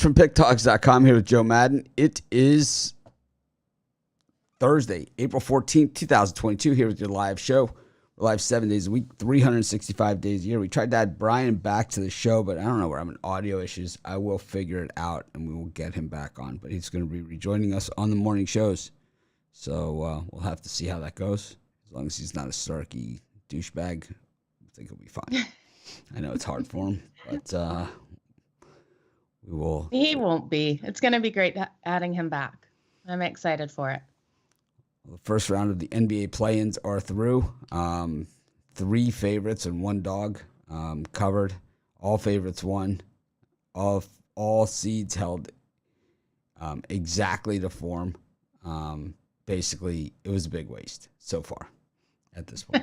from PickTalks.com here with Joe Madden. It is Thursday, April 14th, 2022, here with your live show. We're live 7 days a week, 365 days a year. We tried to add Brian back to the show, but I don't know, we're having audio issues. I will figure it out, and we will get him back on. But he's going to be rejoining us on the morning shows. So we'll have to see how that goes. As long as he's not a snarky douchebag, I think he'll be fine. I know it's hard for him, but we will. He won't be. It's going to be great adding him back. I'm excited for it. The first round of the NBA play-ins are through. 3 favorites and 1 dog covered. All favorites won. All seeds held exactly to form. Basically, it was a big waste so far at this point.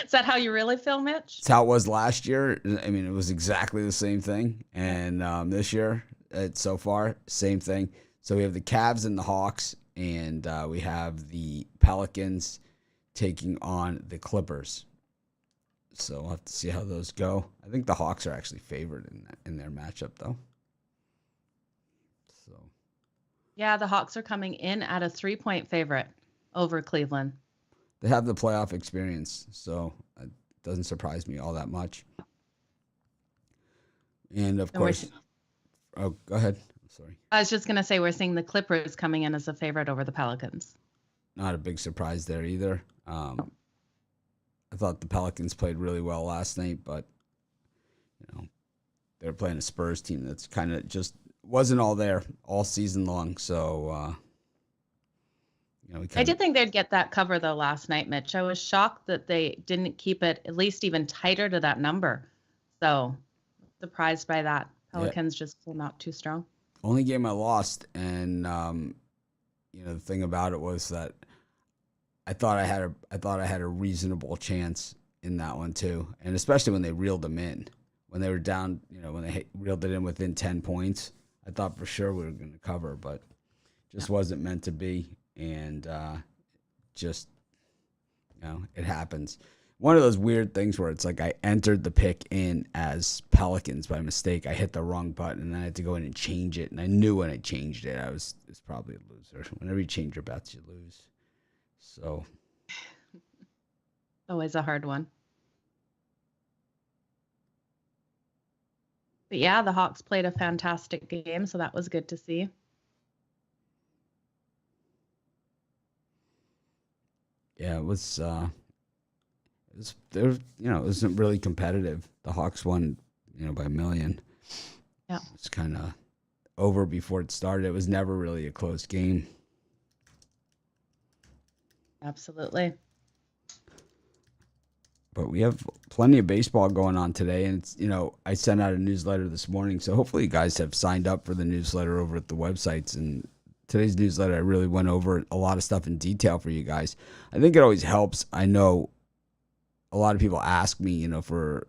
Is that how you really feel, Mitch? It's how it was last year. I mean, it was exactly the same thing. And this year, so far, same thing. So we have the Cavs and the Hawks, and we have the Pelicans taking on the Clippers. So we'll have to see how those go. I think the Hawks are actually favored in their matchup, though. So, yeah, the Hawks are coming in at a 3-point favorite over Cleveland. they have the playoff experience, so it doesn't surprise me all that much. And, of course... Oh, go ahead. Sorry. I was just going to say we're seeing the Clippers coming in as a favorite over the Pelicans. Not a big surprise there either. I thought the Pelicans played really well last night, but they're playing a Spurs team that's kind of just wasn't all there all season long. So, I did think they'd get that cover though last night, Mitch. I was shocked that they didn't keep it at least even tighter to that number. So, surprised by that. Pelicans just not too strong. Only game I lost, and the thing about it was that I thought I had a reasonable chance in that one too, and especially when they reeled them in, when they were down, when they reeled it in within 10 points, I thought for sure we were going to cover, but just wasn't meant to be, and it happens. One of those weird things where it's like I entered the pick in as Pelicans by mistake. I hit the wrong button, and I had to go in and change it. And I knew when I changed it, it's probably a loser. Whenever you change your bets, you lose. So, always a hard one. But yeah, the Hawks played a fantastic game, so that was good to see. Yeah, it was. It wasn't really competitive. The Hawks won, by 1 million. Yeah. It's kind of over before it started. It was never really a close game. Absolutely. But we have plenty of baseball going on today, and it's, I sent out a newsletter this morning, so hopefully you guys have signed up for the newsletter over at the websites. And today's newsletter, I really went over a lot of stuff in detail for you guys. I think it always helps. I know a lot of people ask me, for,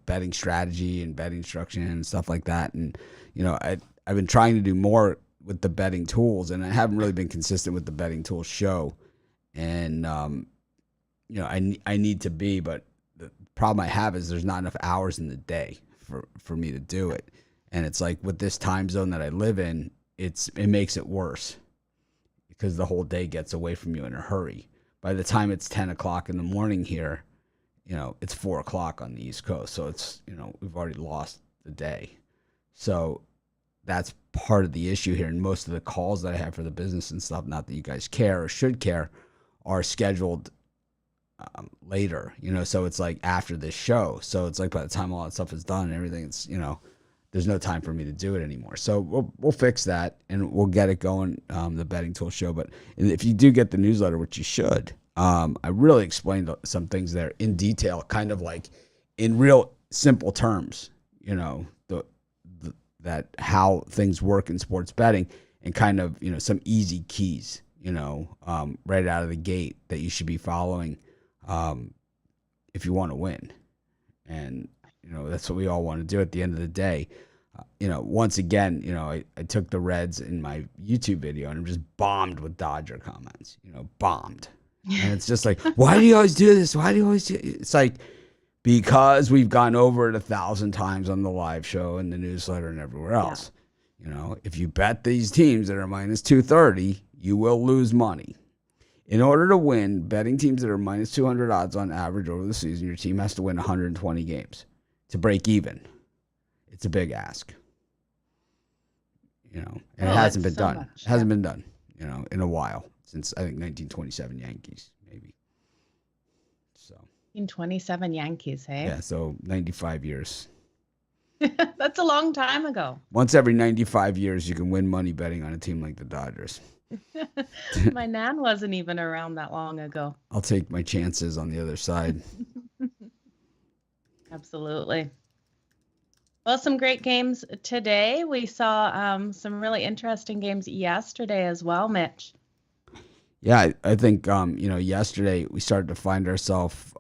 betting strategy and betting instruction and stuff like that. And, I've been trying to do more with the betting tools, and I haven't really been consistent with the betting tools show. And, I need to be, but the problem I have is there's not enough hours in the day for me to do it. And it's like with this time zone that I live in, it makes it worse because the whole day gets away from you in a hurry. By the time it's 10 o'clock in the morning here, it's 4 o'clock on the East Coast. So it's, we've already lost the day. So that's part of the issue here. And most of the calls that I have for the business and stuff, not that you guys care or should care, are scheduled later, so it's like after this show. So it's like by the time all that stuff is done and everything, it's, there's no time for me to do it anymore. So we'll fix that and we'll get it going, the betting tool show. But if you do get the newsletter, which you should, I really explained some things there in detail, kind of like in real simple terms, that how things work in sports betting and kind of, some easy keys, right out of the gate that you should be following if you want to win. And, that's what we all want to do at the end of the day. Once again, I took the Reds in my YouTube video and I'm just bombed with Dodger comments, bombed. And it's just like, why do you always do this? Why do you always do it? It's like, because we've gone over it 1,000 times on the live show and the newsletter and everywhere else. You know, if you bet these teams that are minus 230, you will lose money. In order to win, betting teams that are minus 200 odds on average over the season, your team has to win 120 games to break even. It's a big ask. You know, and it hasn't been done. It hasn't been done, you know, in a while, since I think 1927 Yankees, maybe. So 1927 Yankees, hey? Yeah, so 95 years. That's a long time ago. Once every 95 years, you can win money betting on a team like the Dodgers. My nan wasn't even around that long ago. I'll take my chances on the other side. Absolutely. Well, some great games today. We saw some really interesting games yesterday as well, Mitch. Yeah, I think, you know, yesterday we started to find ourselves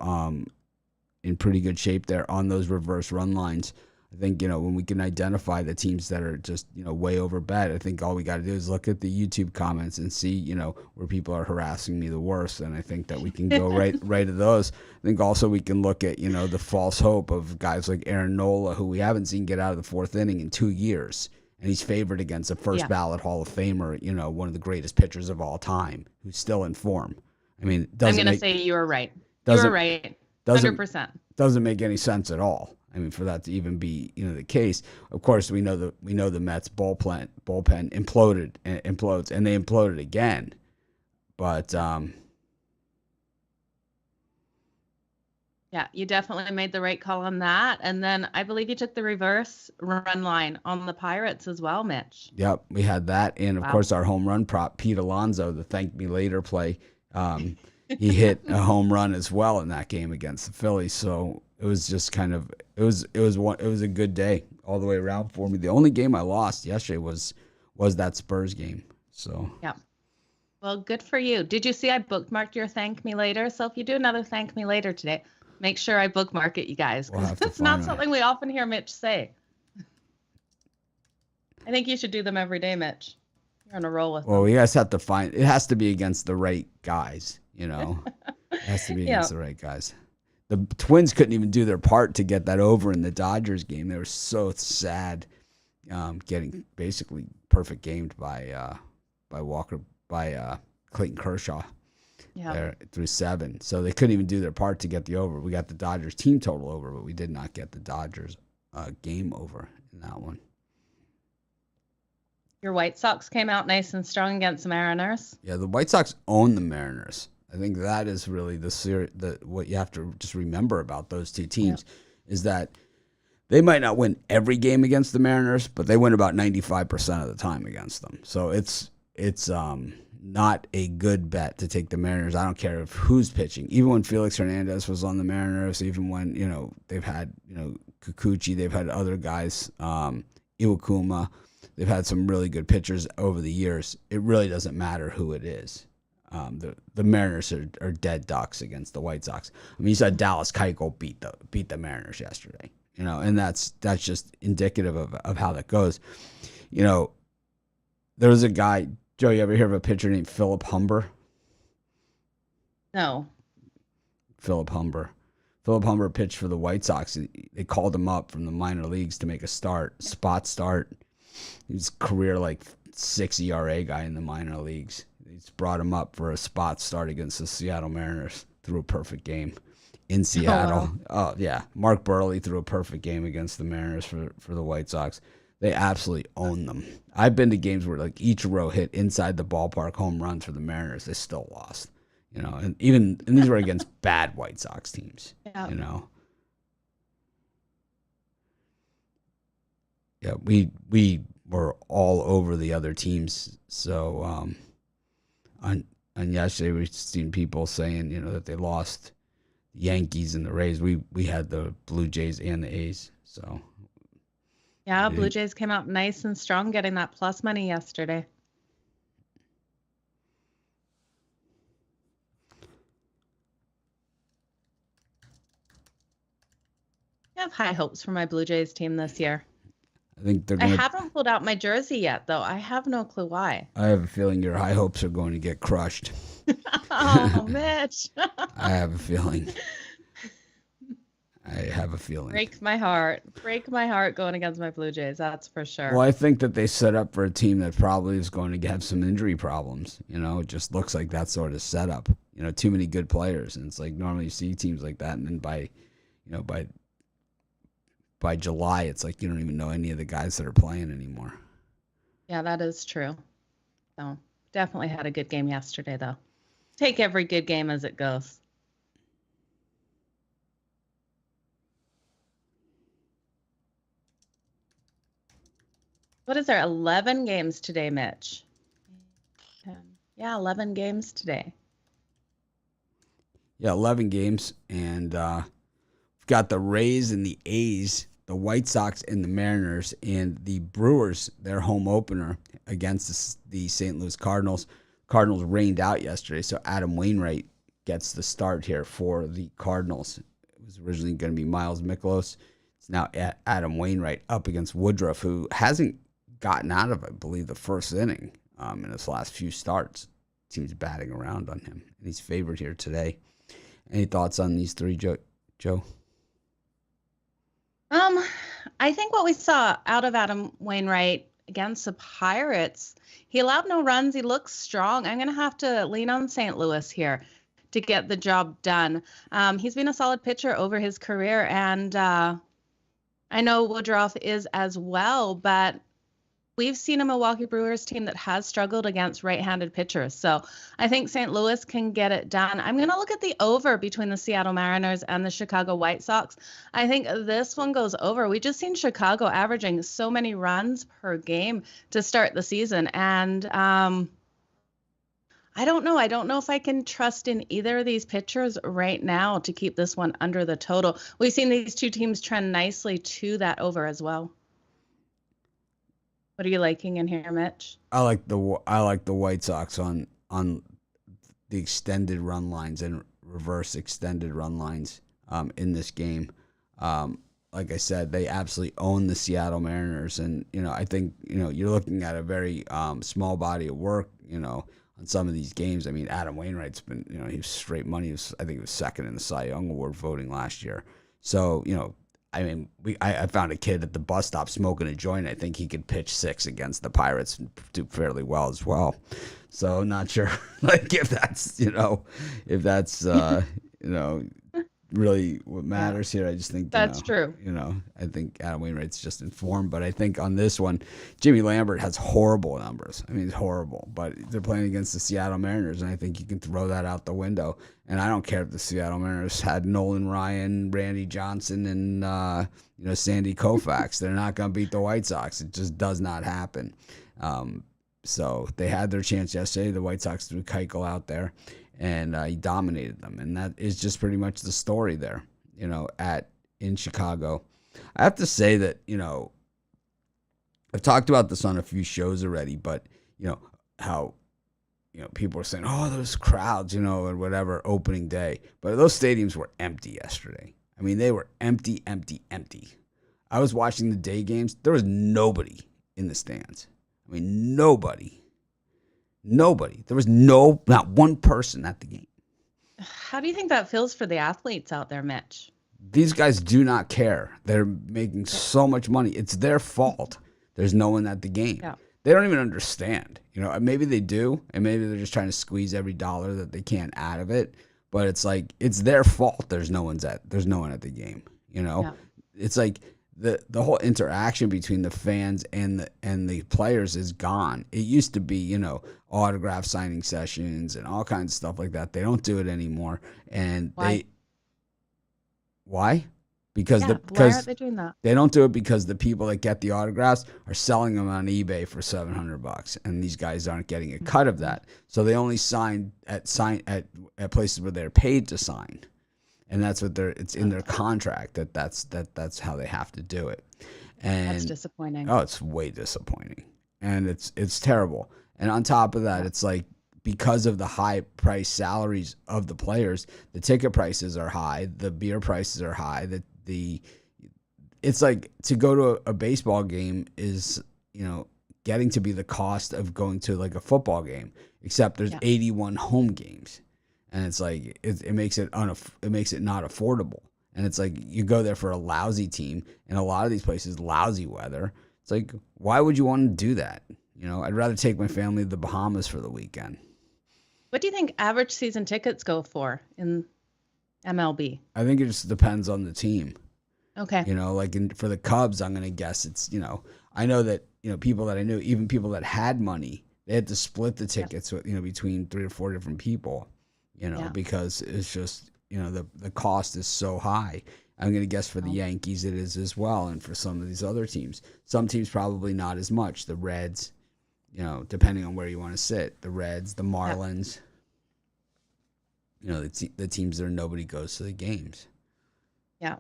in pretty good shape there on those reverse run lines. I think, you know, when we can identify the teams that are just, you know, way over bet, I think all we got to do is look at the YouTube comments and see, you know, where people are harassing me the worst. And I think that we can go right to those. I think also we can look at, you know, the false hope of guys like Aaron Nola, who we haven't seen get out of the fourth inning in 2 years. And he's favored against a first ballot Hall of Famer, you know, one of the greatest pitchers of all time, who's still in form. I mean, I'm going to say you were right. You were right. 100%. Doesn't make any sense at all. I mean, for that to even be, you know, the case. Of course, we know the Mets bullpen implodes, and they imploded again. But yeah, you definitely made the right call on that. And then I believe you took the reverse run line on the Pirates as well, Mitch. Yep, we had that, and of course our home run prop, Pete Alonso, the thank me later play. He hit a home run as well in that game against the Phillies. So it was just kind of it was a good day all the way around for me. The only game I lost yesterday was that Spurs game. So yeah. Well, good for you. Did you see I bookmarked your thank me later? So if you do another thank me later today, make sure I bookmark it, you guys, because it's not something we often hear Mitch say. I think you should do them every day, Mitch. You're on a roll with them. Well, you guys have to find it has to be against the right guys, you know. It has to be against the right guys. The Twins couldn't even do their part to get that over in the Dodgers game. They were so sad, getting basically perfect gamed by Clayton Kershaw there through 7. So they couldn't even do their part to get the over. We got the Dodgers team total over, but we did not get the Dodgers game over in that one. Your White Sox came out nice and strong against the Mariners. Yeah, the White Sox own the Mariners. I think that is really what you have to just remember about those two teams is that they might not win every game against the Mariners, but they win about 95% of the time against them. So it's not a good bet to take the Mariners. I don't care who's pitching. Even when Felix Hernandez was on the Mariners, even when, you know, they've had, you know, Kikuchi, they've had other guys, Iwakuma, they've had some really good pitchers over the years. It really doesn't matter who it is. The Mariners are dead ducks against the White Sox. I mean, you saw Dallas Keuchel beat the Mariners yesterday, you know, and that's just indicative of how that goes. You know, there was a guy, Joe, you ever hear of a pitcher named Philip Humber? No. Philip Humber. Philip Humber pitched for the White Sox. They called him up from the minor leagues to make a spot start. He was a career like 6 ERA guy in the minor leagues. They just brought him up for a spot start against the Seattle Mariners. Threw a perfect game in Seattle. Oh yeah, Mark Burley threw a perfect game against the Mariners for the White Sox. They absolutely own them. I've been to games where like each row hit inside the ballpark home runs for the Mariners. They still lost, you know, and these were against bad White Sox teams, you know. Yeah, we were all over the other teams. So on yesterday we've seen people saying, you know, that they lost the Yankees and the Rays. We had the Blue Jays and the A's. So yeah, Blue Jays came out nice and strong, getting that plus money yesterday. I have high hopes for my Blue Jays team this year. I think I haven't pulled out my jersey yet, though. I have no clue why. I have a feeling your high hopes are going to get crushed. Oh, Mitch. I have a feeling. I have a feeling. Break my heart. Break my heart going against my Blue Jays. That's for Well, sure. I think that they set up for a team that probably is going to have some injury problems. It just looks like that sort of setup. Too many good players, and it's like normally you see teams like that, and then by July, it's like you don't even know any of the guys that are playing anymore. Yeah, that is true. So definitely had a good game yesterday, though. Take every good game as it goes. What is there? 11 games today, Mitch. 10. Yeah, 11 games today. Yeah, 11 games, and we've got the Rays and the A's, the White Sox and the Mariners, and the Brewers, their home opener against the St. Louis Cardinals. Cardinals rained out yesterday, so Adam Wainwright gets the start here for the Cardinals. It was originally going to be Miles Mikolas. It's now Adam Wainwright up against Woodruff, who hasn't gotten out of, I believe, the first inning in his last few starts. Team's batting around on him, and he's favored here today. Any thoughts on these three, Joe? I think what we saw out of Adam Wainwright against the Pirates, he allowed no runs. He looks strong. I'm going to have to lean on St. Louis here to get the job done. He's been a solid pitcher over his career, and I know Woodruff is as well, but we've seen a Milwaukee Brewers team that has struggled against right-handed pitchers. So I think St. Louis can get it done. I'm going to look at the over between the Seattle Mariners and the Chicago White Sox. I think this one goes over. We just seen Chicago averaging so many runs per game to start the season. And I don't know. I don't know if I can trust in either of these pitchers right now to keep this one under the total. We've seen these two teams trend nicely to that over as well. What are you liking in here, Mitch? I like the White Sox on the extended run lines and reverse extended run lines in this game. Like I said, they absolutely own the Seattle Mariners, and I think you're looking at a very small body of work. On some of these games. I mean, Adam Wainwright's been he was straight money. I think he was second in the Cy Young Award voting last year. So I mean, I found a kid at the bus stop smoking a joint. I think he could pitch 6 against the Pirates and do fairly well as well. So not sure, like if that's really what matters here. I just think that's true. I think Adam Wainwright's just informed, but I think on this one, Jimmy Lambert has horrible numbers. I mean, it's horrible, but they're playing against the Seattle Mariners, and I think you can throw that out the window. And I don't care if the Seattle Mariners had Nolan Ryan, Randy Johnson, and Sandy Koufax. They're not going to beat the White Sox. It just does not happen. So they had their chance yesterday. The White Sox threw Keuchel out there, and he dominated them. And that is just pretty much the story there, in Chicago. I have to say that, I've talked about this on a few shows already, but, how, people are saying, oh, those crowds, or whatever, opening day. But those stadiums were empty yesterday. I mean, they were empty, empty, empty. I was watching the day games. There was nobody in the stands. I mean, nobody. There was not one person at the game. How do you think that feels for the athletes out there, Mitch? These guys do not care. They're making so much money. It's their fault. There's no one at the game. Yeah. They don't even understand. Maybe they do, and maybe they're just trying to squeeze every dollar that they can out of it. But it's like it's their fault. There's no one at the game. Yeah. It's like the whole interaction between the fans and the players is gone. It used to be, autograph signing sessions and all kinds of stuff like that. They don't do it anymore. And why? Because why aren't they doing that? They don't do it because the people that get the autographs are selling them on eBay for $700, and these guys aren't getting a cut of that. So they only sign at places where they're paid to sign. And that's what it's in their contract that's how they have to do it. And that's disappointing. Oh, it's way disappointing. And it's terrible. And on top of that, it's like because of the high price salaries of the players, the ticket prices are high, the beer prices are high, it's like to go to a baseball game is, getting to be the cost of going to like a football game, except there's 81 home games. And it's like it makes it not affordable. And it's like you go there for a lousy team, and a lot of these places, lousy weather. It's like, why would you want to do that? I'd rather take my family to the Bahamas for the weekend. What do you think average season tickets go for in MLB? I think it just depends on the team. Okay. For the Cubs, I'm going to guess it's, I know that, people that I knew, even people that had money, they had to split the tickets with, between 3 or 4 different people, because it's just, the cost is so high. I'm going to guess for the Yankees it is as well, and for some of these other teams. Some teams probably not as much. The Reds, depending on where you want to sit. The Reds, the Marlins, the teams that nobody goes to the games. Yeah.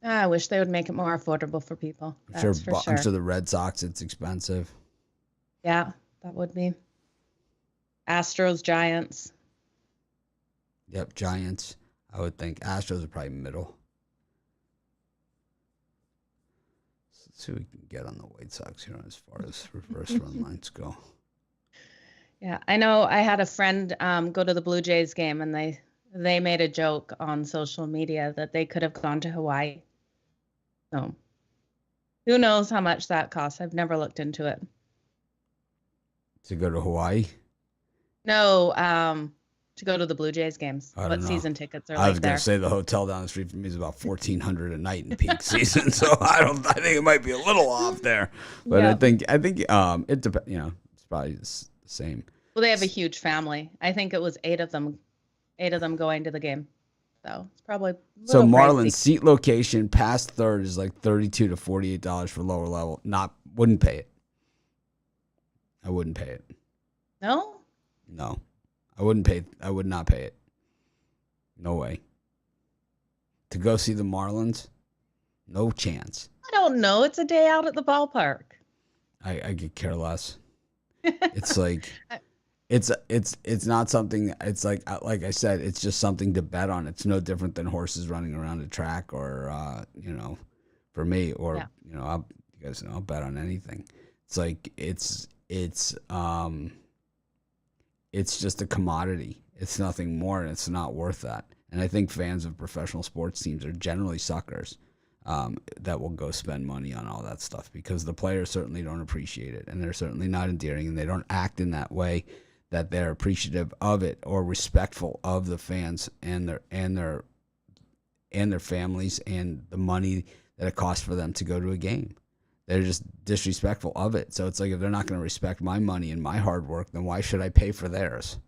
I wish they would make it more affordable for people. That's for sure. I'm sure the Red Sox, it's expensive. Yeah, that would be. Astros, Giants. Yep, Giants. I would think Astros are probably middle. Let's see what we can get on the White Sox here as far as reverse run lines go. Yeah, I know I had a friend go to the Blue Jays game, and they made a joke on social media that they could have gone to Hawaii. So who knows how much that costs? I've never looked into it. To go to Hawaii? No, to go to the Blue Jays games. What season tickets are I was like going there? to say the hotel down the street from me is about $1,400 a night in peak season, so I think it might be a little off there. But I think it depends. It's probably the same. Well, they have a huge family. I think it was 8 of them going to the game. So it's probably a little Marlins pricey. seat location past third is like $32 to $48 for lower level. Wouldn't pay it. I wouldn't pay it. No? No. I would not pay it. No way. To go see the Marlins? No chance. I don't know. It's a day out at the ballpark. I could care less. It's like it's not something. It's like I said, it's just something to bet on. It's no different than horses running around a track, or for me, or you guys know, I'll bet on anything. It's like it's just a commodity. It's nothing more, and it's not worth that. And I think fans of professional sports teams are generally suckers that will go spend money on all that stuff, because the players certainly don't appreciate it, and they're certainly not endearing, and they don't act in that way that they're appreciative of it or respectful of the fans and their families and the money that it costs for them to go to a game. They're just disrespectful of it. So it's like, if they're not going to respect my money and my hard work, then why should I pay for theirs?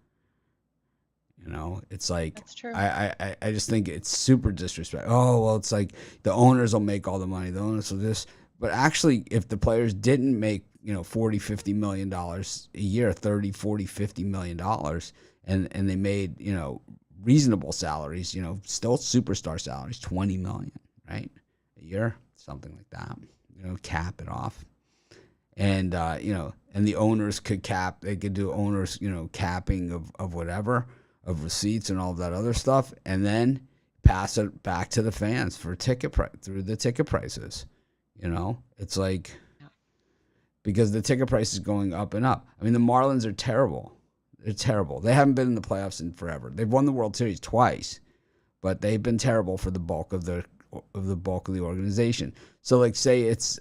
It's like, that's true. I just think it's super disrespectful. Oh, well, it's like the owners will make all the money. The owners will this. But actually, if the players didn't make, $40-50 million a year, 30, 40, $50 million, and they made, reasonable salaries, still superstar salaries, $20 million, right? A year, something like that. Cap it off. And, and the owners could cap, they could do owners, capping of whatever, of receipts and all of that other stuff, and then pass it back to the fans for through the ticket prices. It's like, because the ticket price is going up and up. I mean, the Marlins are terrible. They're terrible. They haven't been in the playoffs in forever. They've won the World Series twice, but they've been terrible for the bulk of the organization. So, like, say it's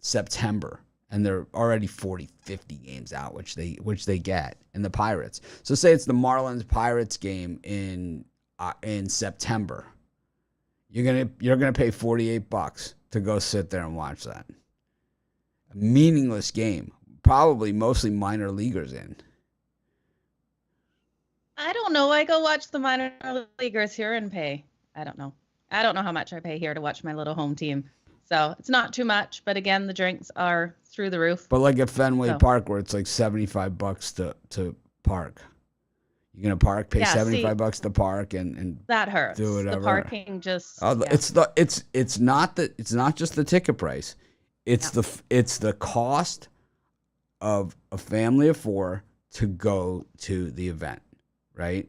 September, and they're already 40, 50 games out, which they get, and the Pirates. So say it's the Marlins Pirates game in September. You're gonna pay $48 to go sit there and watch that. A meaningless game, probably mostly minor leaguers in. I don't know. I go watch the minor leaguers here and pay. I don't know how much I pay here to watch my little home team. So it's not too much, but again, the drinks are through the roof. But like at Fenway Park, where it's like $75 to park. You're gonna pay $75 to park and that hurts. Do whatever. The parking just. It's not just the ticket price. It's the cost of a family of 4 to go to the event, right?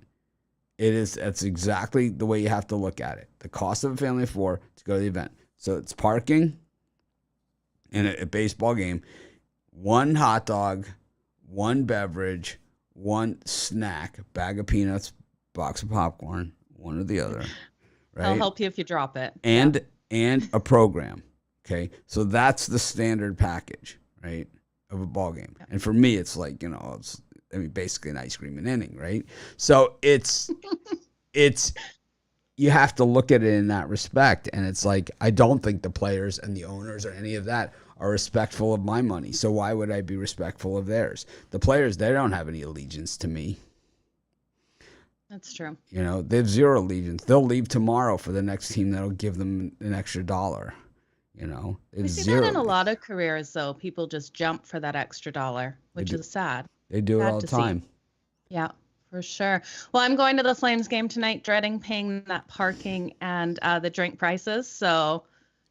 That's exactly the way you have to look at it. The cost of a family of 4 to go to the event. So it's parking in a baseball game, 1 hot dog, 1 beverage, 1 snack, bag of peanuts, box of popcorn, one or the other, I'll right? help you if you drop it. Yeah. And a program. Okay, so that's the standard package, right, of a ball game. And for me, it's like basically an ice cream and inning, right? So it's you have to look at it in that respect. And it's like, I don't think the players and the owners or any of that are respectful of my money. So why would I be respectful of theirs? The players, they don't have any allegiance to me. That's true. They have zero allegiance. They'll leave tomorrow for the next team that'll give them an extra dollar. We see zero. that in a lot of careers, though. People just jump for that extra dollar, which is sad. They do it Sad all the to time. see. Yeah, for sure. Well, I'm going to the Flames game tonight, dreading paying that parking and the drink prices. So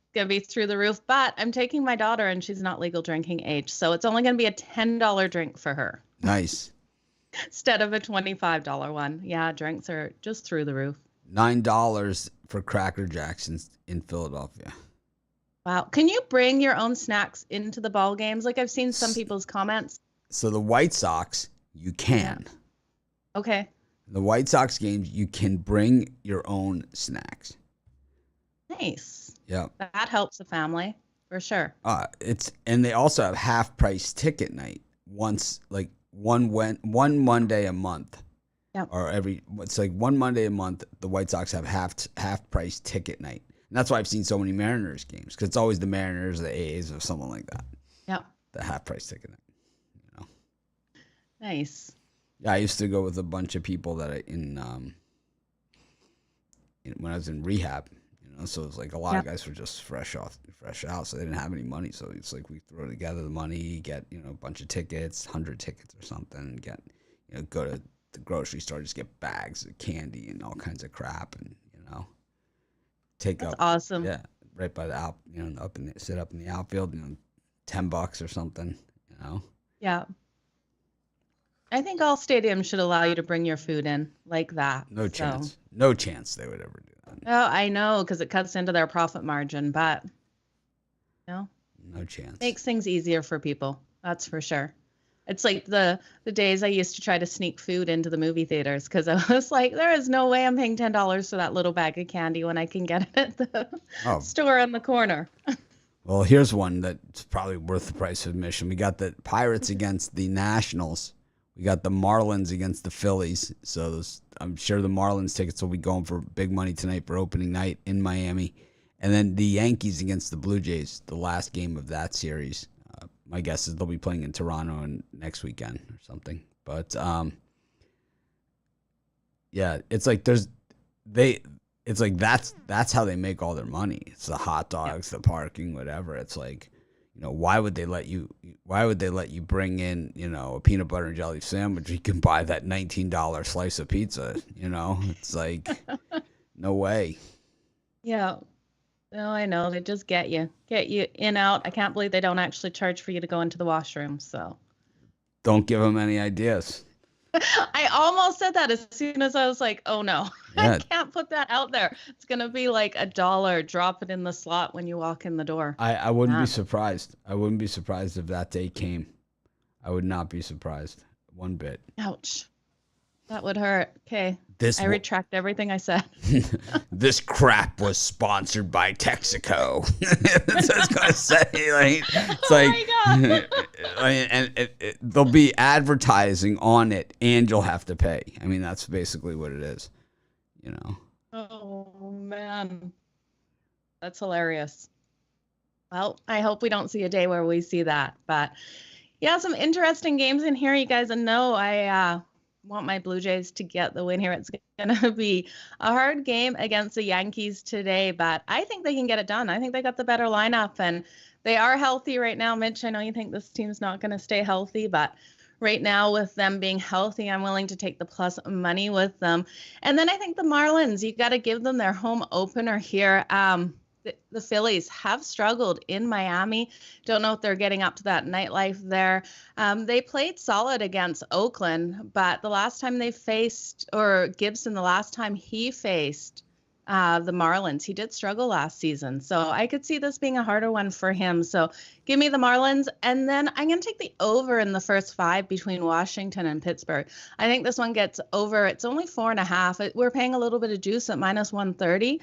it's going to be through the roof. But I'm taking my daughter, and she's not legal drinking age. So it's only going to be a $10 drink for her Nice. instead of a $25 one. Yeah, drinks are just through the roof. $9 for Cracker Jacks in Philadelphia. Wow. Can you bring your own snacks into the ball games? Like I've seen some people's comments. So the White Sox, you can. Okay. The White Sox games, you can bring your own snacks. Nice. Yeah. That helps the family for sure. And they also have half price ticket night once, like one Monday a month. Yep. Or it's like one Monday a month. The White Sox have half price ticket night. And that's why I've seen so many Mariners games, because it's always the Mariners, the A's, or something like that. Yeah. The half price ticket night. Nice. Yeah, I used to go with a bunch of people that when I was in rehab, so it was like a lot of guys were just fresh out, so they didn't have any money. So it's like we throw together the money, get a bunch of tickets, 100 tickets or something, get go to the grocery store, just get bags of candy and all kinds of crap, and That's awesome. Yeah, right by the sit up in the outfield, $10 or something, Yeah. I think all stadiums should allow you to bring your food in like that. No chance. No chance they would ever do that. Oh, I know, because it cuts into their profit margin, but no chance. Makes things easier for people. That's for sure. It's like the days I used to try to sneak food into the movie theaters, because I was like, there is no way I'm paying $10 for that little bag of candy when I can get it at the store on the corner. Well, here's one that's probably worth the price of admission. We got the Pirates against the Nationals. We got the Marlins against the Phillies. So I'm sure the Marlins tickets will be going for big money tonight for opening night in Miami. And then the Yankees against the Blue Jays, the last game of that series. My guess is they'll be playing in Toronto next weekend or something. But yeah, it's like that's how they make all their money. It's the hot dogs, the parking, whatever. It's like, why would they let you bring in, a peanut butter and jelly sandwich? You can buy that $19 slice of pizza, It's like, no way. Yeah. No, I know. They just get you in, out. I can't believe they don't actually charge for you to go into the washroom. So don't give them any ideas. I almost said that as soon as I was like, oh no, yeah. I can't put that out there. It's going to be like $1. Drop it in the slot when you walk in the door. I wouldn't be surprised. I wouldn't be surprised if that day came. I would not be surprised one bit. Ouch. That would hurt. Okay. I retract everything I said. This crap was sponsored by Texaco. That's what I was going to say. Like, it's my God. And there'll be advertising on it, and you'll have to pay. I mean, that's basically what it is, Oh, man. That's hilarious. Well, I hope we don't see a day where we see that. But, yeah, some interesting games in here. You guys know I want my Blue Jays to get the win here. It's going to be a hard game against the Yankees today, but I think they can get it done. I think they got the better lineup, and they are healthy right now. Mitch, I know you think this team's not going to stay healthy, but right now with them being healthy, I'm willing to take the plus money with them. And then I think the Marlins, you got to give them their home opener here. The Phillies have struggled in Miami. Don't know if they're getting up to that nightlife there. They played solid against Oakland, but the last time they faced, or Gibson, the last time he faced the Marlins. He did struggle last season, so I could see this being a harder one for him. So give me the Marlins, and then I'm going to take the over in the first 5 between Washington and Pittsburgh. I think this one gets over. It's only 4.5. We're paying a little bit of juice at -130,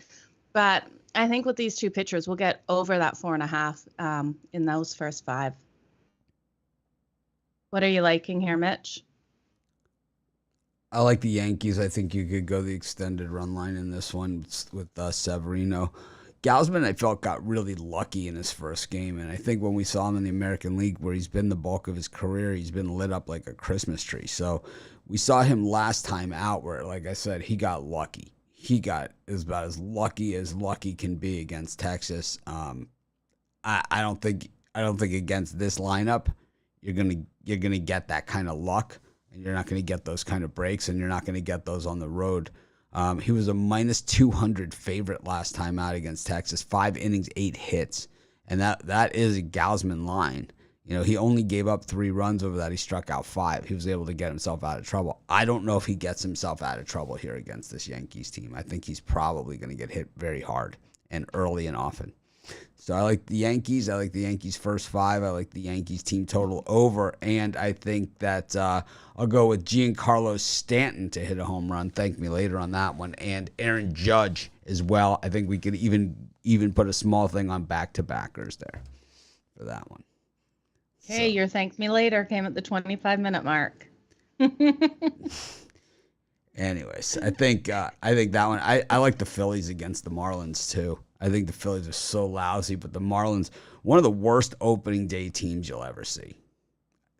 but I think with these two pitchers, we'll get over that 4.5 in those first 5. What are you liking here, Mitch? I like the Yankees. I think you could go the extended run line in this one with Severino. Gausman, I felt, got really lucky in his first game. And I think when we saw him in the American League, where he's been the bulk of his career, he's been lit up like a Christmas tree. So we saw him last time out where, like I said, he got lucky. He got about as lucky can be against Texas. I don't think against this lineup you're gonna get that kind of luck. And you're not going to get those kind of breaks, and you're not going to get those on the road. He was a -200 favorite last time out against Texas. 5 innings, 8 hits, and that is a Gausman line. He only gave up 3 runs over that. He struck out 5. He was able to get himself out of trouble. I don't know if he gets himself out of trouble here against this Yankees team. I think he's probably going to get hit very hard and early and often. So I like the Yankees. I like the Yankees first 5. I like the Yankees team total over. And I think that I'll go with Giancarlo Stanton to hit a home run. Thank me later on that one. And Aaron Judge as well. I think we could even put a small thing on back-to-backers there for that one. Okay, your thank me later came at the 25-minute mark. Anyways, I think that one. I like the Phillies against the Marlins too. I think the Phillies are so lousy, but the Marlins, one of the worst opening day teams you'll ever see.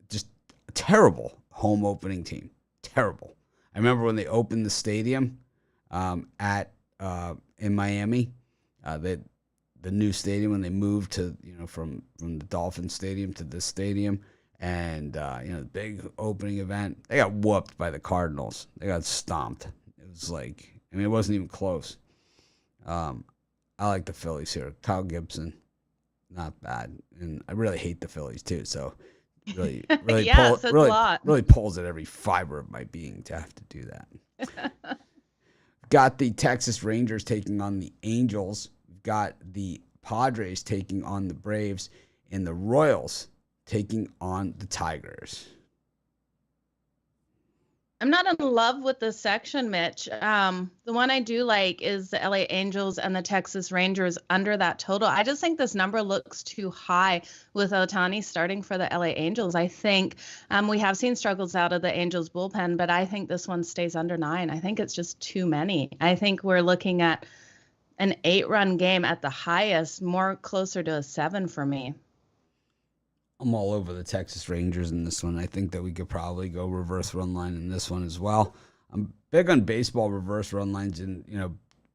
Just a terrible home opening team. Terrible. I remember when they opened the stadium in Miami, the new stadium, when they moved to from the Dolphin Stadium to this stadium, and the big opening event, they got whooped by the Cardinals. They got stomped. It was like, it wasn't even close. I like the Phillies here. Kyle Gibson, not bad, and I really hate the Phillies too. So really, really pulls at every fiber of my being to have to do that. Got the Texas Rangers taking on the Angels. Got the Padres taking on the Braves, and the Royals taking on the Tigers. I'm not in love with this section, Mitch. The one I do like is the LA Angels and the Texas Rangers under that total. I just think this number looks too high with Ohtani starting for the LA Angels. I think we have seen struggles out of the Angels bullpen, but I think this one stays under 9. I think it's just too many. I think we're looking at an 8-run game at the highest, more closer to a 7 for me. I'm all over the Texas Rangers in this one. I think that we could probably go reverse run line in this one as well. I'm big on baseball reverse run lines and,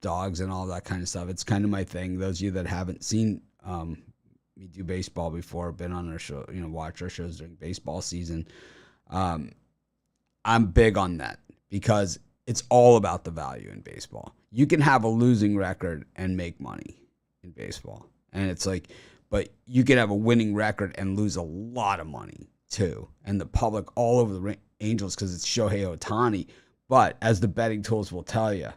dogs and all that kind of stuff. It's kind of my thing. Those of you that haven't seen me do baseball before, been on our show, watch our shows during baseball season, I'm big on that because it's all about the value in baseball. You can have a losing record and make money in baseball. And it's like, but you can have a winning record and lose a lot of money too. And the public all over the Angels, because it's Shohei Ohtani. But as the betting tools will tell you,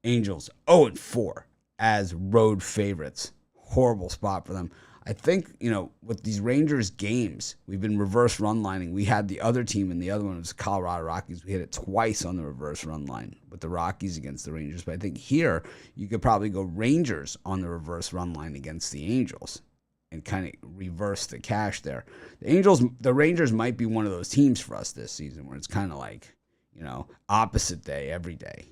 Angels 0-4 as road favorites. Horrible spot for them. I think, with these Rangers games, we've been reverse run lining. We had the other team, and the other one was Colorado Rockies. We hit it twice on the reverse run line with the Rockies against the Rangers. But I think here, you could probably go Rangers on the reverse run line against the Angels and kind of reverse the cash there. The Rangers might be one of those teams for us this season where it's kind of like, opposite day every day,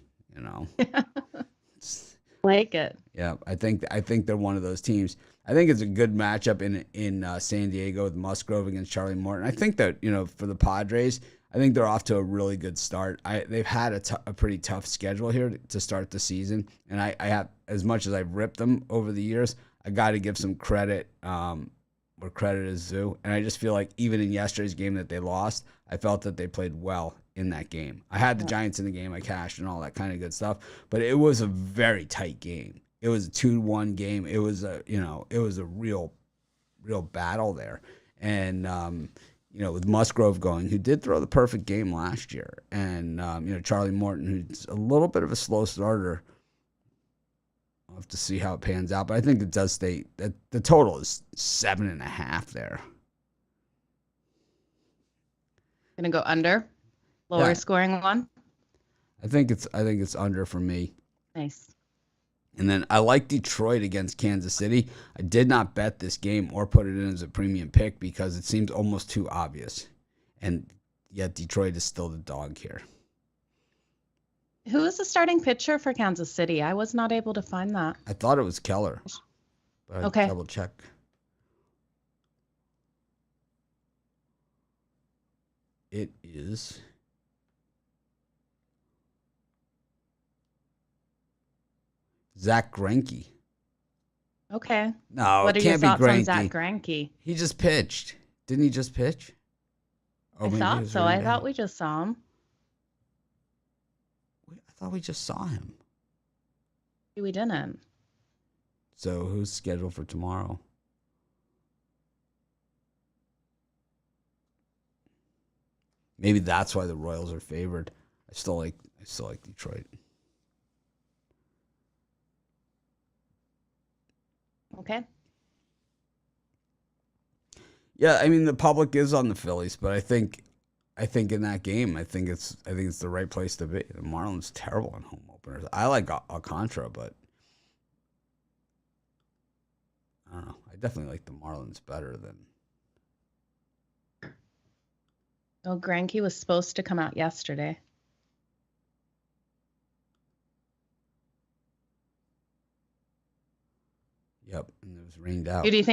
Like it. Yeah, I think they're one of those teams. I think it's a good matchup in San Diego with Musgrove against Charlie Morton. I think that, for the Padres, I think they're off to a really good start. They've had a pretty tough schedule here to start the season, and I have, as much as I've ripped them over the years, I got to give some credit where credit is due. And I just feel like even in yesterday's game that they lost, I felt that they played well in that game. I had the Giants in the game, I cashed and all that kind of good stuff, but it was a very tight game. It was a 2-1 game. It was a real battle there. And, with Musgrove going, who did throw the perfect game last year, and, Charlie Morton, who's a little bit of a slow starter, We'll have to see how it pans out, but I think it does stay. That the total is 7.5 there. Gonna go under. Lower Yeah. scoring one. I think it's under for me. Nice. And then I like Detroit against Kansas City. I did not bet this game or put it in as a premium pick because it seems almost too obvious. And yet Detroit is still the dog here. Who is the starting pitcher for Kansas City? I was not able to find that. I thought it was Keller, but I Okay. double check. It is Zach Greinke. Okay. No, What it are your can't be thoughts on Zach Greinke. Greinke? He just pitched. Didn't he just pitch? Or I maybe it thought was so. I rained thought out. we just saw him. I thought we just saw him. We didn't. So who's scheduled for tomorrow? Maybe that's why the Royals are favored. I still like Detroit. Okay. Yeah, I mean the public is on the Phillies, but I think in that game, I think it's the right place to be. The Marlins terrible on home openers. I like Alcantara, but I don't know. I definitely like the Marlins better than. Oh, Greinke was supposed to come out yesterday. Yep, and it was rained out. Who do you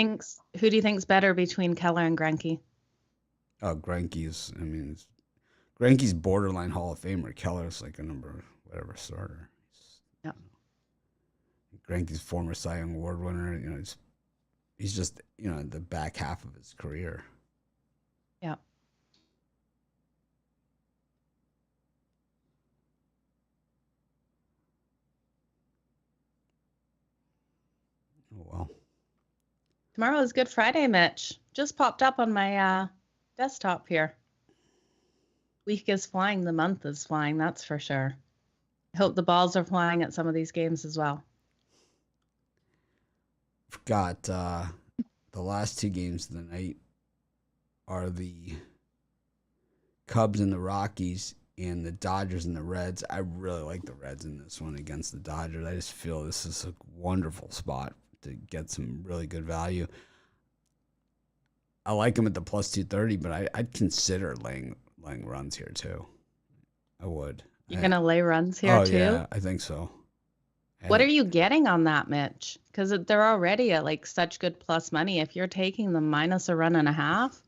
think's better between Keller and Greinke? Oh, Greinke's borderline Hall of Famer. Keller's like a number whatever starter. Yep. Greinke's former Cy Young Award winner. He's just the back half of his career. Yep. Oh well. Tomorrow is Good Friday, Mitch. Just popped up on my desktop here. Week is flying. The month is flying. That's for sure. I hope the balls are flying at some of these games as well. We've got the last two games of the night are the Cubs and the Rockies and the Dodgers and the Reds. I really like the Reds in this one against the Dodgers. I just feel this is a wonderful spot to get some really good value. I like them at the plus 230, but I'd consider laying runs here too. I would. You're gonna lay runs here too? Yeah, I think so. What are you getting on that, Mitch? Because they're already at like such good plus money. If you're taking them minus a run and a half,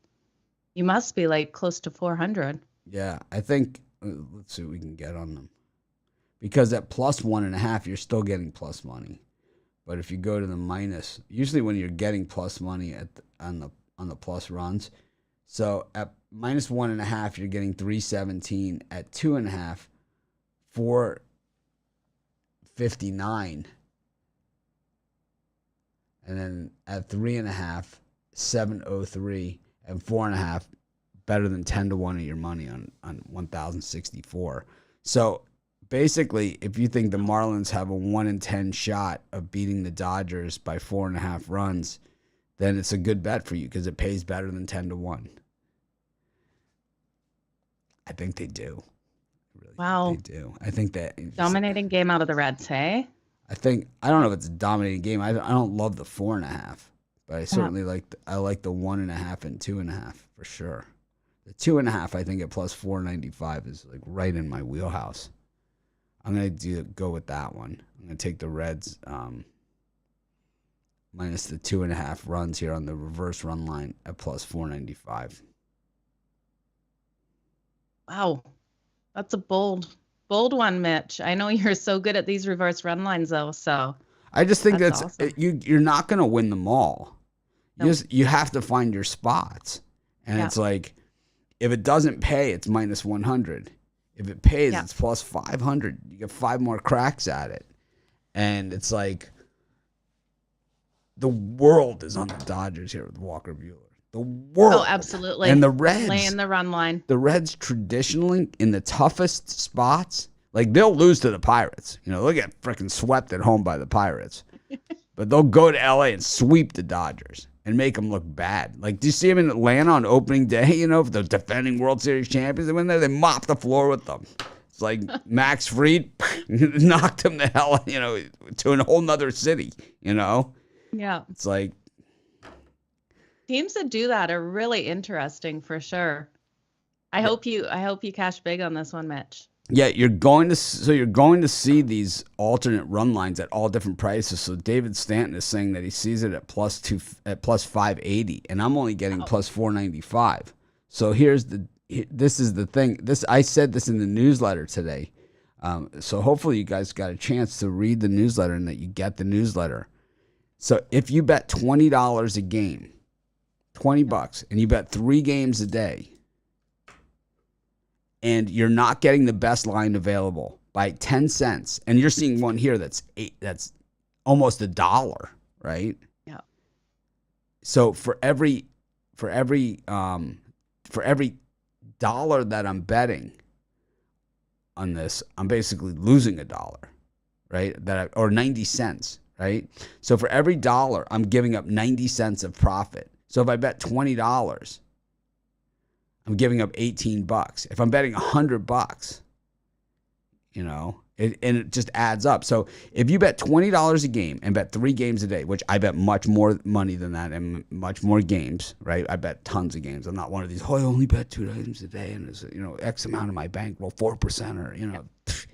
you must be like close to 400. Yeah, I think. Let's see what we can get on them. Because at plus 1.5, you're still getting plus money. But if you go to the minus, usually when you're getting plus money on the plus runs, so at minus 1.5, you're getting 317. At 2.5, 459, and then at 3.5, 703, and 4.5, better than 10-1 of your money on 1,064. So basically, if you think the Marlins have a 1 in 10 shot of beating the Dodgers by 4.5 runs, then it's a good bet for you because it pays better than 10-1. I think they do. Really Wow. think they do. I think that Dominating game out of the Reds, hey? I don't know if it's a dominating game. I don't love the 4.5, but I certainly like the 1.5 and 2.5 for sure. The 2.5, I think at plus 495 is like right in my wheelhouse. I'm gonna go with that one. I'm gonna take the Reds minus the 2.5 runs here on the reverse run line at plus 495. Wow. That's a bold one, Mitch. I know you're so good at these reverse run lines though, so I just think that's awesome. awesome. You're not gonna win them all. No. You have to find your spots, and it's like if it doesn't pay, it's minus 100. If it pays, it's plus 500. You get 5 more cracks at it, and it's like the world is on the Dodgers here with Walker Buehler. The world. Oh, absolutely. And the Reds. Laying the run line. The Reds traditionally in the toughest spots, Like, they'll lose to the Pirates. You know, they'll get freaking swept at home by the Pirates. But they'll go to LA and sweep the Dodgers and make them look bad. Like, do you see them in Atlanta on opening day? You know, the defending World Series champions. They went there, they mopped the floor with them. It's like Max Fried knocked them the hell, you know, to a whole nother city, you know? Yeah. It's like, teams that do that are really interesting for sure. I hope you cash big on this one, Mitch. yeah, you're going to see these alternate run lines at all different prices. So David Stanton is saying that he sees it at plus 580, and I'm only getting plus 495. So this is the thing. I said this in the newsletter today. So hopefully you guys got a chance to read the newsletter and that you get the newsletter. So if you bet $20 a game, $20, and you bet 3 games a day, and you're not getting the best line available by 10 cents, and you're seeing one here that's almost $1, right? Yeah. So for every dollar that I'm betting on this, I'm basically losing $1, right? Or 90 cents, right? So for every dollar, I'm giving up 90 cents of profit. So if I bet $20, I'm giving up $18. If I'm betting $100, you know, and it just adds up. So if you bet $20 a game and bet 3 games a day, which I bet much more money than that and much more games, right? I bet tons of games. I'm not one of these, I only bet 2 games a day and there's, you know, X amount of my bankroll, 4%, or, you know, those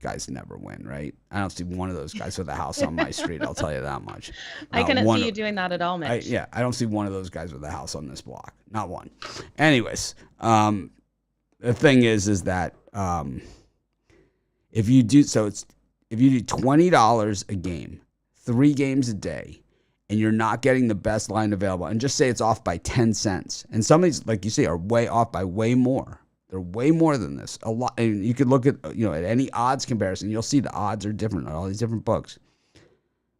guys never win, right? I don't see one of those guys with a house on my street. I'll tell you that much. I couldn't see you doing that at all, Mitch. I don't see one of those guys with a house on this block. Not one. Anyways, the thing is that if you do $20 a game, 3 games a day, and you're not getting the best line available, and just say it's off by 10 cents, and some of these, like you say, are way off by way more. They're way more than this. A lot. And you could look at, you know, at any odds comparison, you'll see the odds are different on all these different books,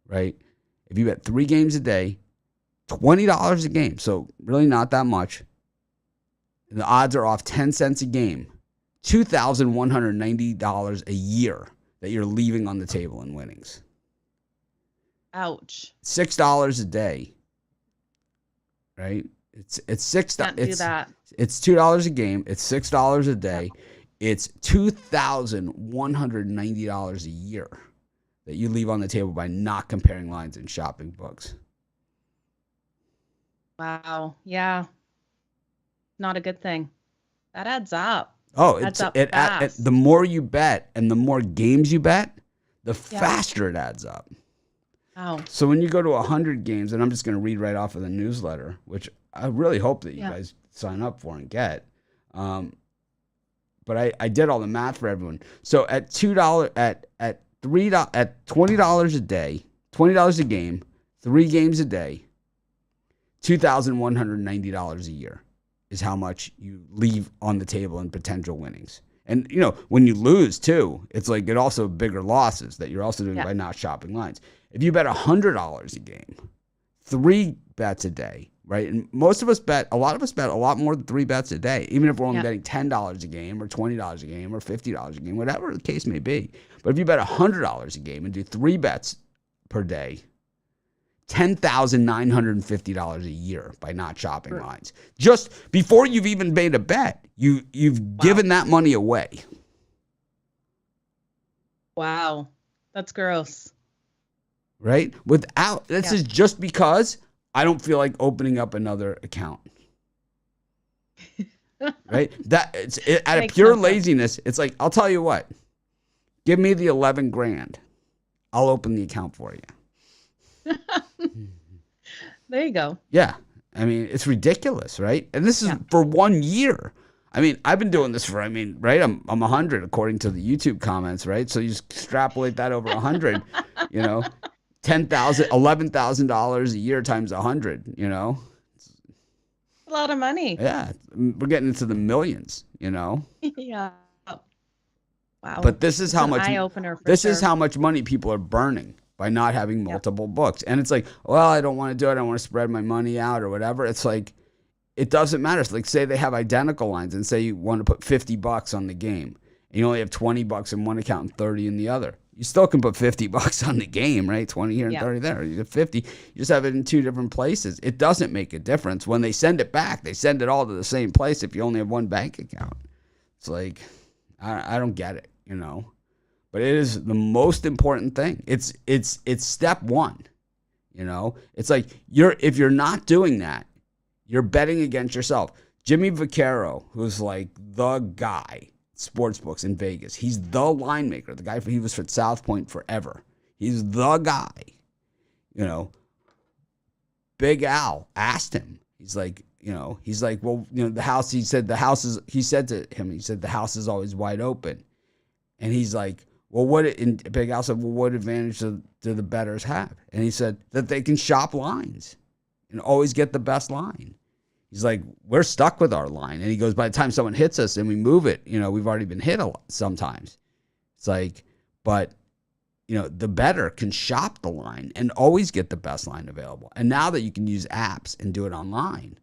right? If you bet 3 games a day, $20 a game, so really not that much, and the odds are off 10 cents a game, $2,190 a year that you're leaving on the table in winnings. Ouch. $6 a day, right? It's $6. Can't do that. It's $2 a game. It's $6 a day. It's $2,190 a year that you leave on the table by not comparing lines in shopping books. Wow. Yeah. Not a good thing. That adds up. Oh, the more you bet and the more games you bet, the faster it adds up. Oh. So when you go to 100 games, and I'm just going to read right off of the newsletter, which I really hope that you guys sign up for and get. But I did all the math for everyone. So at $2 at $20 a day, $20 a game, 3 games a day, $2,190 a year is how much you leave on the table in potential winnings. And, you know, when you lose, too, it's like it also bigger losses that you're also doing by not shopping lines. If you bet $100 a game, 3 bets a day, right? And a lot of us bet a lot more than 3 bets a day, even if we're only betting $10 a game or $20 a game or $50 a game, whatever the case may be. But if you bet $100 a game and do 3 bets per day, $10,950 a year by not shopping lines. Just before you've even made a bet, you've given that money away. Wow. That's gross. Right? This is just because I don't feel like opening up another account. Right? Out of pure laziness, it's like, I'll tell you what, give me the 11 grand. I'll open the account for you. There you go. Yeah. I mean, it's ridiculous, right? And this is for 1 year. I mean, I've been doing this for, right? I'm 100 according to the YouTube comments, right? So you extrapolate that over 100, you know, $11,000 a year times 100, you know. It's a lot of money. Yeah. We're getting into the millions, you know. Yeah. Wow. But this is how much eye-opener for this is how much money people are burning by not having multiple books. And it's like, well, I don't want to do it. I don't want to spread my money out or whatever. It's like, it doesn't matter. It's like, say they have identical lines and say you want to put $50 on the game and you only have $20 in one account and 30 in the other. You still can put $50 on the game, right? 20 here and 30 there. You get 50. You just have it in two different places. It doesn't make a difference. When they send it back, they send it all to the same place if you only have one bank account. It's like, I don't get it, you know. But it is the most important thing. It's step one, you know. It's like if you're not doing that, you're betting against yourself. Jimmy Vaccaro, who's like the guy, sportsbooks in Vegas. He's the line maker. The guy, he was for South Point forever. He's the guy. You know, Big Al asked him. He's like, well, you know, the house, he said the house is always wide open. And he's like, well, and Big Al said, well, what advantage do the bettors have? And he said that they can shop lines and always get the best line. He's like, we're stuck with our line. And he goes, by the time someone hits us and we move it, you know, we've already been hit a lot sometimes. It's like, but, you know, the bettor can shop the line and always get the best line available. And now that you can use apps and do it online,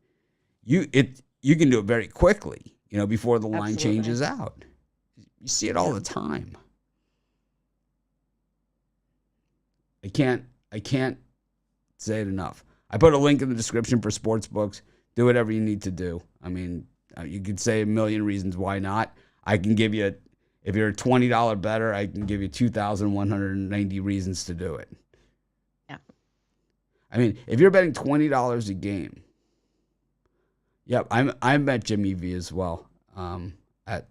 you can do it very quickly, you know, before the line changes out. You see it all the time. I can't say it enough. I put a link in the description for sportsbooks. Do whatever you need to do. I mean, you could say a million reasons why not. I can give you, if you're a $20 bettor, I can give you 2,190 reasons to do it. Yeah. I mean, if you're betting $20 a game, yep, I'm at Jimmy V as well. At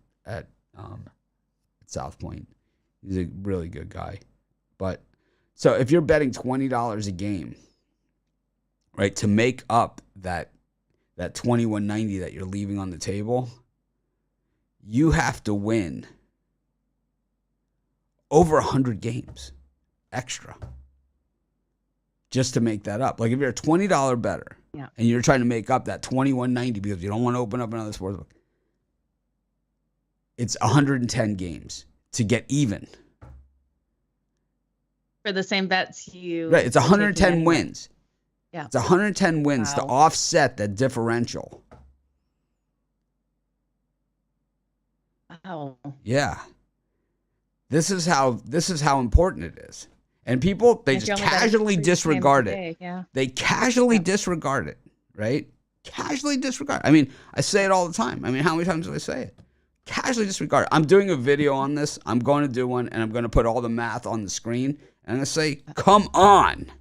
South Point, he's a really good guy. But so if you're betting $20 a game, right, to make up that 2190 that you're leaving on the table, you have to win over 100 games extra just to make that up. Like if you're a $20 bettor and you're trying to make up that 2190 because you don't want to open up another sportsbook, it's 110 games to get even. For the same bets you... Right, it's 110 wins. Yeah. It's 110 wins to offset that differential. Wow. Yeah. This is how important it is. And people, they just casually disregard it. Yeah. They casually disregard it, right? Casually disregard it. I mean, I say it all the time. I mean, how many times do I say it? Casually disregard it. I'm doing a video on this. I'm going to do one, and I'm going to put all the math on the screen. And I'm going to say, come on.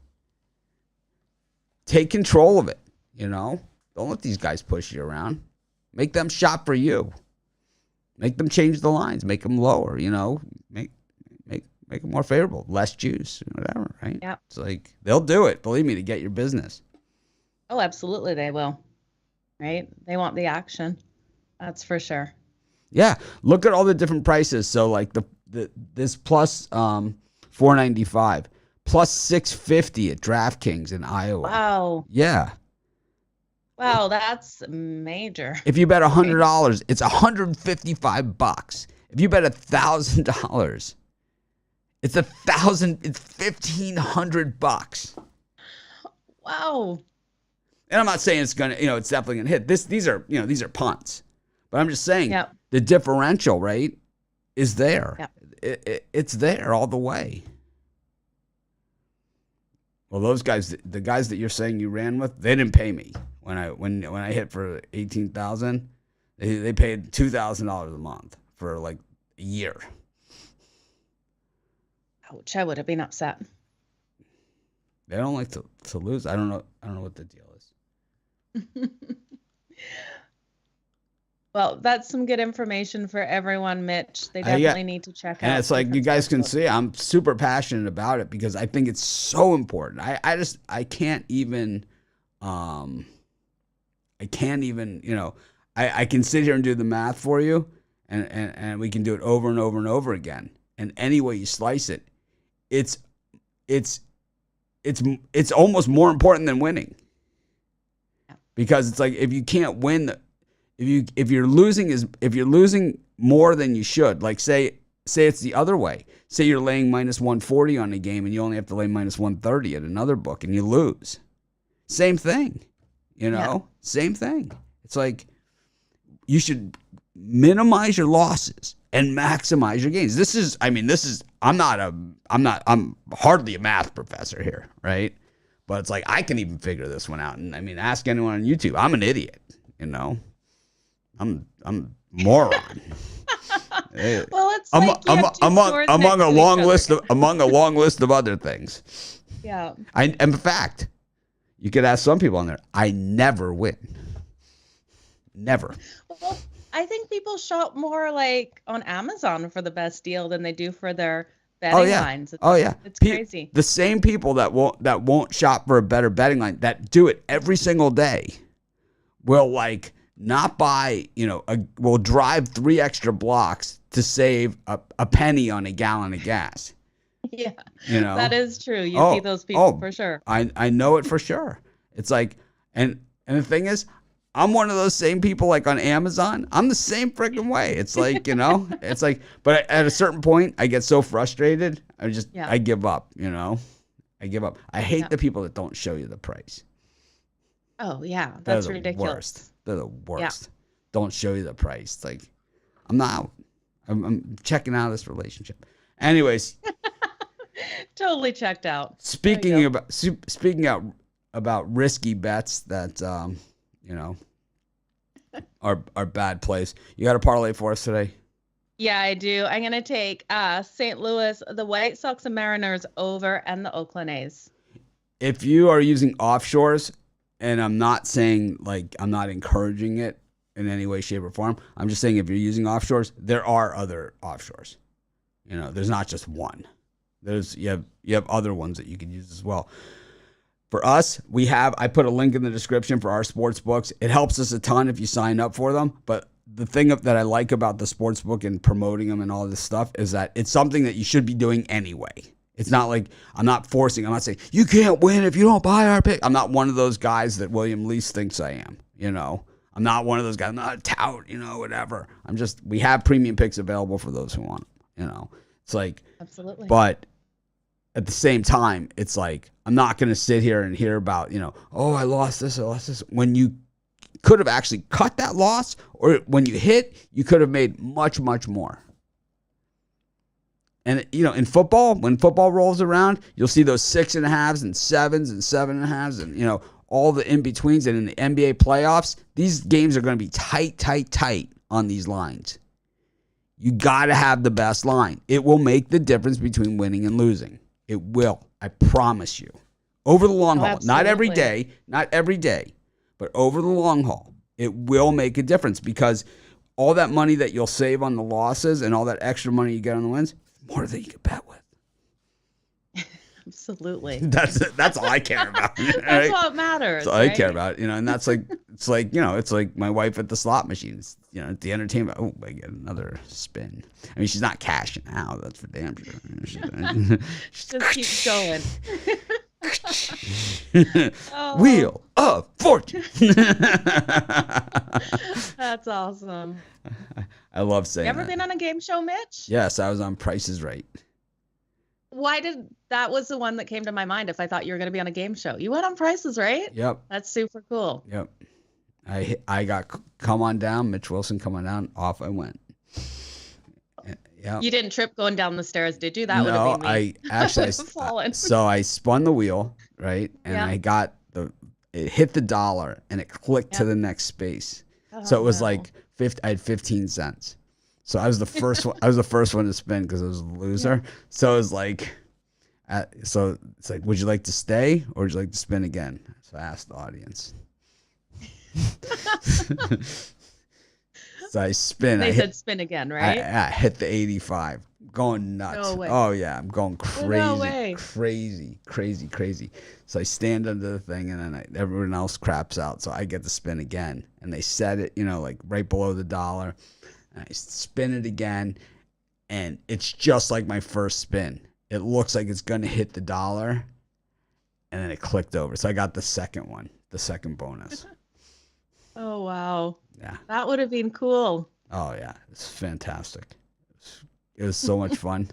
Take control of it, you know? Don't let these guys push you around. Make them shop for you. Make them change the lines. Make them lower, you know? Make them more favorable. Less juice, whatever, right? Yeah. It's like, they'll do it, believe me, to get your business. Oh, absolutely they will, right? They want the action. That's for sure. Yeah. Look at all the different prices. So, like, this plus 495. Plus 650 at DraftKings in Iowa. Wow. Yeah. Wow, that's major. If you bet $100, it's $155. If you bet $1,000, it's $1,500. Wow. And I'm not saying it's gonna, you know, it's definitely gonna hit. These are punts. But I'm just saying the differential, right, is there. Yep. It's there all the way. Well, those guys, the guys that you're saying you ran with, they didn't pay me when I hit for 18,000. They paid $2,000 a month for like a year. Ouch! I would have been upset. They don't like to lose. I don't know what the deal is. Well, that's some good information for everyone, Mitch. They definitely need to check out. And it's like, you guys can see, I'm super passionate about it because I think it's so important. I can't even, you know, I can sit here and do the math for you and we can do it over and over and over again. And any way you slice it, it's almost more important than winning. Because it's like, if you can't win if you're losing more than you should, like say it's the other way. Say you're laying minus 140 on a game and you only have to lay minus 130 at another book and you lose. Same thing, you know? Same thing. It's like you should minimize your losses and maximize your gains. I'm hardly a math professor here, right? But it's like, I can even figure this one out. And I mean, ask anyone on YouTube. I'm an idiot, you know. I'm a moron. Well, it's like you have two swords among next a to long each list other. of among a long list of other things. Yeah. In fact, you could ask some people on there. I never win. Never. Well, I think people shop more like on Amazon for the best deal than they do for their betting lines. It's crazy. The same people that won't shop for a better betting line, that do it every single day, will like not buy, will drive 3 extra blocks to save a penny on a gallon of gas. Yeah, that is true. You see those people for sure. I know it for sure. It's like, and the thing is, I'm one of those same people like on Amazon. I'm the same freaking way. It's like, it's like, but at a certain point, I get so frustrated. I give up, I give up. I hate the people that don't show you the price. Oh, yeah. That's ridiculous. Worst. They're the worst. Yeah. Don't show you the price. It's like, I'm not out. I'm checking out of this relationship. Anyways. Totally checked out. Speaking about risky bets that, are bad plays. You got a parlay for us today? Yeah, I do. I'm going to take St. Louis, the White Sox and Mariners over, and the Oakland A's. If you are using offshores, and I'm not saying, like, I'm not encouraging it in any way, shape, or form. I'm just saying if you're using offshores, there are other offshores. There's not just one. You have other ones that you can use as well. For us, I put a link in the description for our sports books. It helps us a ton if you sign up for them. But the thing that I like about the sports book and promoting them and all this stuff is that it's something that you should be doing anyway. It's not like I'm not saying you can't win if you don't buy our pick. I'm not one of those guys that William Lease thinks I am. I'm not one of those guys. I'm not a tout, whatever. We have premium picks available for those who want them. It's like, absolutely. But at the same time, it's like, I'm not going to sit here and hear about, I lost this, when you could have actually cut that loss, or when you hit, you could have made much, much more. And, in football, when football rolls around, you'll see those 6.5s and 7s and 7.5s and, all the in-betweens. And in the NBA playoffs, these games are going to be tight on these lines. You got to have the best line. It will make the difference between winning and losing. It will. I promise you. Over the long haul. Absolutely. Not every day, but over the long haul, it will make a difference, because all that money that you'll save on the losses and all that extra money you get on the wins, more than you can bet with. Absolutely. That's all I care about. That's right? what matters. That's all I care about, and that's like, it's like my wife at the slot machines, at the entertainment. Oh, I get another spin. I mean, she's not cashing out. That's for damn sure. Just keep going. Wheel of Fortune. That's awesome. I love saying You ever that. been on a game show, Mitch? Yes, I was on Price is Right. That was the one that came to my mind if I thought you were going to be on a game show. You went on Prices, right? Yep. That's super cool. Yep. I got come on down, Mitch Wilson, come on down, off I went. Yeah. You didn't trip going down the stairs, did you? That would have been me. So I spun the wheel, right? And I got it hit the dollar and it clicked to the next space. So it was like I had 15 cents. So I was the first one. I was the first one to spin because I was a loser. Yeah. So it was like, so it's like, would you like to stay or would you like to spin again? So I asked the audience. So I spin. They said spin again, right? I hit the 85. Going nuts. No way. Oh yeah, I'm going crazy, no way. crazy. So I stand under the thing, and then everyone else craps out. So I get to spin again, and they set it, like right below the dollar. I spin it again, and it's just like my first spin. It looks like it's going to hit the dollar, and then it clicked over. So I got the second one, the second bonus. Oh, wow. Yeah. That would have been cool. Oh, yeah. It's fantastic. It was so much fun.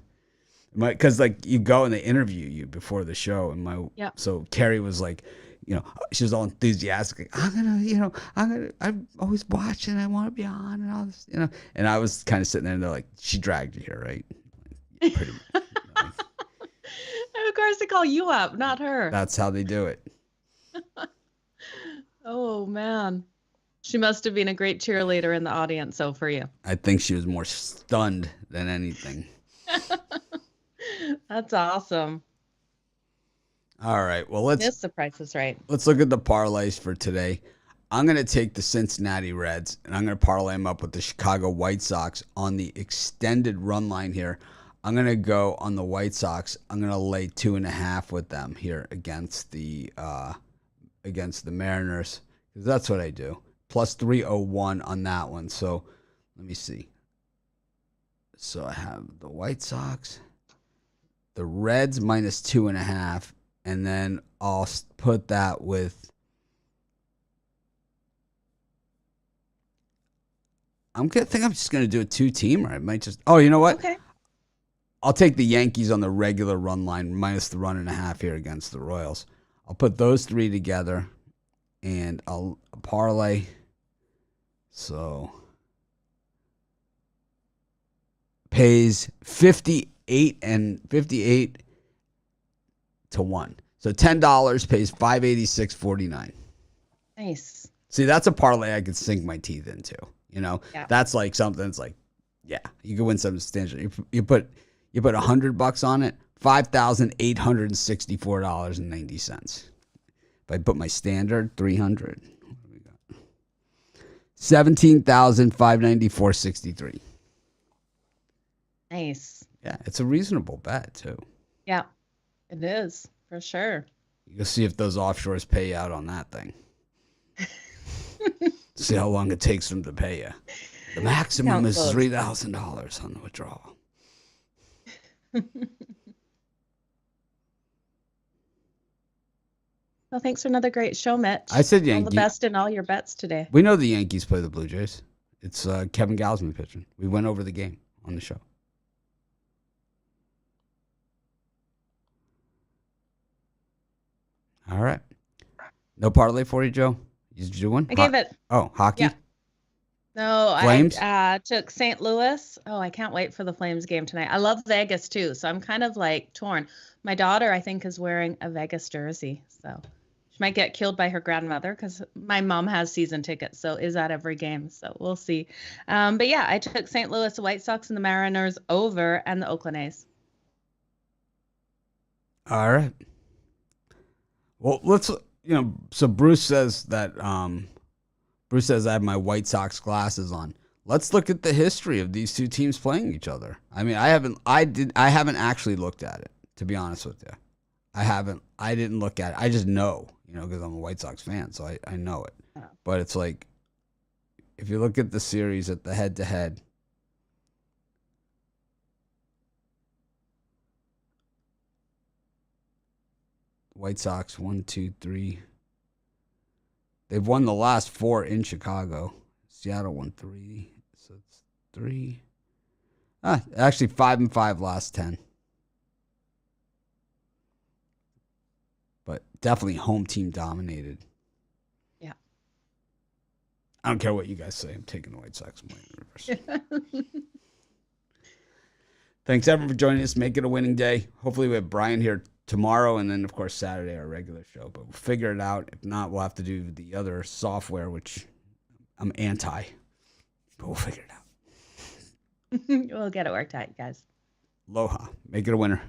Because, like, you go and they interview you before the show. And so Carrie was like, she was all enthusiastic. I'm always watching. I want to be on and all this, And I was kind of sitting there and they're like, she dragged you here, right? Pretty much. And of course, they call you up, not her. That's how they do it. Oh, man. She must have been a great cheerleader in the audience, so for you. I think she was more stunned than anything. That's awesome. All right. Well, This the Price is Right. Let's look at the parlays for today. I'm going to take the Cincinnati Reds, and I'm going to parlay them up with the Chicago White Sox on the extended run line here. I'm going to go on the White Sox. I'm going to lay 2.5 with them here against the Mariners, because that's what I do. Plus 301 on that one. So let me see. So I have the White Sox, the Reds minus 2.5, and then I'll put that with. I think I'm just going to do a 2-teamer. I might just. Oh, you know what? Okay. I'll take the Yankees on the regular run line minus the 1.5 here against the Royals. I'll put those 3 together, and I'll parlay. So pays 58 to 1. So $10 pays $586.49. Nice. See, that's a parlay I could sink my teeth into. Yeah. That's like something that's like, yeah, you could win something substantial. You put $100 on it, $5,864.90. If I put my standard, $300. What do we got? $17,594.63. Nice. Yeah, it's a reasonable bet too. Yeah, it is for sure. You'll see if those offshores pay out on that thing. See how long it takes them to pay you. The maximum is $3,000 on the withdrawal. Well, thanks for another great show, Mitch. I said Yankees. All the best in all your bets today. We know the Yankees play the Blue Jays. It's Kevin Gausman pitching. We went over the game on the show. All right. No parlay for you, Joe? Did you do one? I gave it. Oh, hockey? Yeah. No, Flames? I took St. Louis. Oh, I can't wait for the Flames game tonight. I love Vegas too, so I'm kind of like torn. My daughter, I think, is wearing a Vegas jersey, so she might get killed by her grandmother because my mom has season tickets, so is at every game. So we'll see. But yeah, I took St. Louis, the White Sox, and the Mariners over, and the Oakland A's. All right. Well, let's, so Bruce says that, Bruce says I have my White Sox glasses on. Let's look at the history of these two teams playing each other. I mean, I haven't actually looked at it, to be honest with you. I didn't look at it. I just know, because I'm a White Sox fan, so I know it. Oh. But it's like, if you look at the series at the head-to-head, White Sox, 1, 2, 3. They've won the last 4 in Chicago. Seattle won 3. So it's 3. Actually 5-5 last 10. But definitely home team dominated. Yeah. I don't care what you guys say. I'm taking the White Sox. Thanks everyone for joining us. Make it a winning day. Hopefully we have Brian here tomorrow, and then of course Saturday our regular show, but we'll figure it out. If not, we'll have to do the other software, which I'm anti, but we'll figure it out. We'll get it worked out, you guys. Aloha. Make it a winner.